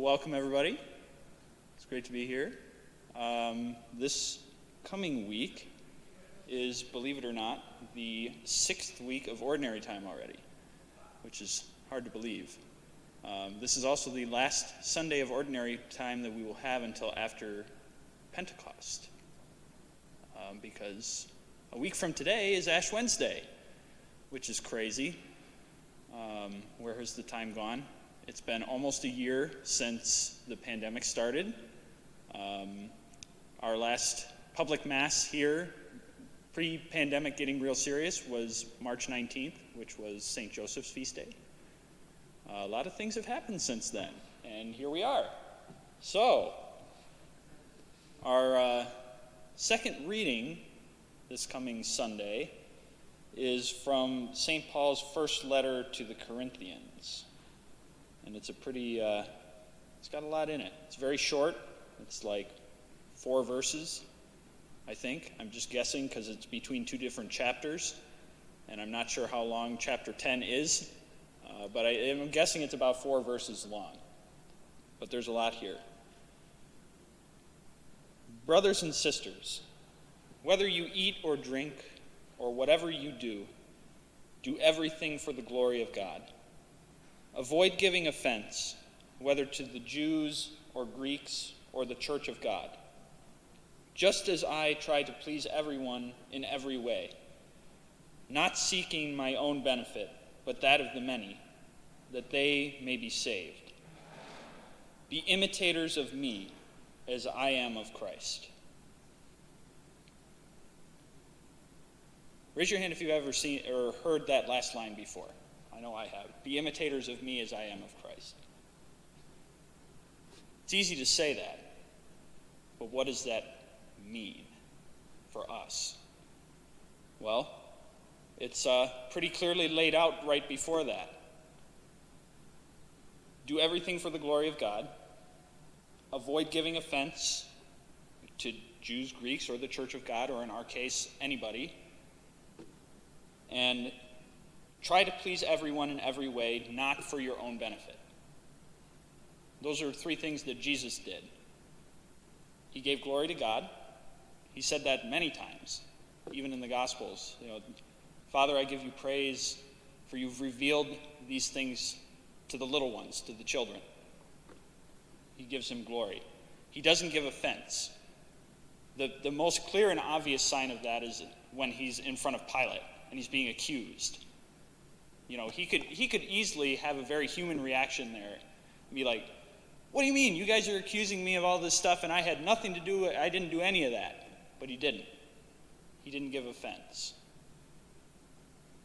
Well, welcome everybody. It's great to be here. This coming week is, believe it or not, the 6th week of ordinary time already, which is hard to believe. This is also the last Sunday of ordinary time that we will have until after Pentecost, because a week from today is Ash Wednesday, which is crazy. Where has the time gone? It's been almost a year since the pandemic started. Our last public mass here, pre-pandemic getting real serious, was March 19th, which was St. Joseph's feast day. A lot of things have happened since then, and here we are. So, our second reading this coming Sunday is from St. Paul's first letter to the Corinthians. And it's a pretty, it's got a lot in it. It's very short. It's like 4 verses, I think. I'm just guessing because it's between 2 different chapters. And I'm not sure how long chapter 10 is. But I'm guessing it's about 4 verses long. But there's a lot here. Brothers and sisters, whether you eat or drink or whatever you do everything for the glory of God. Avoid giving offense, whether to the Jews or Greeks or the church of God, just as I try to please everyone in every way, not seeking my own benefit, but that of the many, that they may be saved. Be imitators of me as I am of Christ. Raise your hand if you've ever seen or heard that last line before. I know I have. Be imitators of me as I am of Christ. It's easy to say that, but what does that mean for us? Well, it's pretty clearly laid out right before that. Do everything for the glory of God. Avoid giving offense to Jews, Greeks, or the church of God, or in our case, anybody. And try to please everyone in every way, not for your own benefit. Those are 3 things that Jesus did. He gave glory to God. He said that many times, even in the Gospels. Father, I give you praise, for you've revealed these things to the little ones, to the children. He gives him glory. He doesn't give offense. The most clear and obvious sign of that is when he's in front of Pilate and he's being accused. He could easily have a very human reaction there and be like, what do you mean? You guys are accusing me of all this stuff and I had nothing to do, I didn't do any of that. But he didn't. He didn't give offense.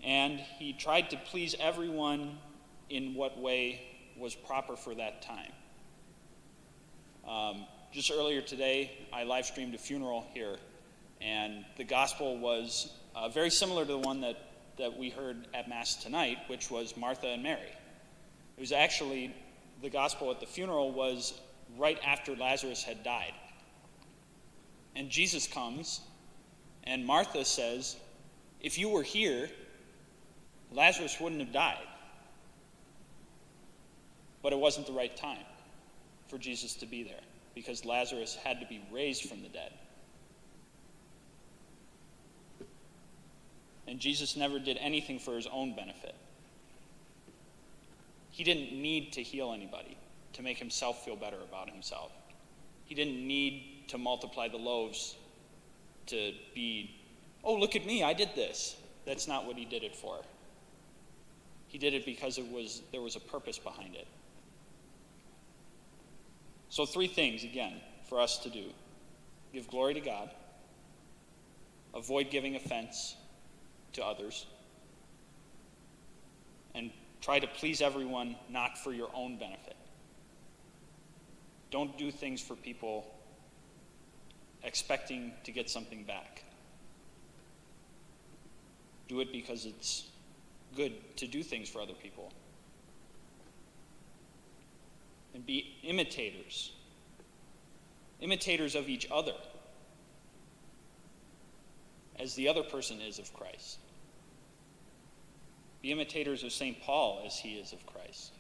And he tried to please everyone in what way was proper for that time. Just earlier today, I live streamed a funeral here, and the gospel was very similar to the one that we heard at Mass tonight, which was Martha and Mary. It was actually, the gospel at the funeral was right after Lazarus had died. And Jesus comes, and Martha says, if you were here, Lazarus wouldn't have died. But it wasn't the right time for Jesus to be there, because Lazarus had to be raised from the dead. And Jesus never did anything for his own benefit. He didn't need to heal anybody to make himself feel better about himself. He didn't need to multiply the loaves to be, oh, look at me, I did this. That's not what he did it for. He did it because there was a purpose behind it. So 3 things, again, for us to do. Give glory to God. Avoid giving offense to others. And try to please everyone, not for your own benefit. Don't do things for people expecting to get something back. Do it because it's good to do things for other people. And be imitators. Imitators of each other, as the other person is of Christ. Be imitators of St. Paul as he is of Christ.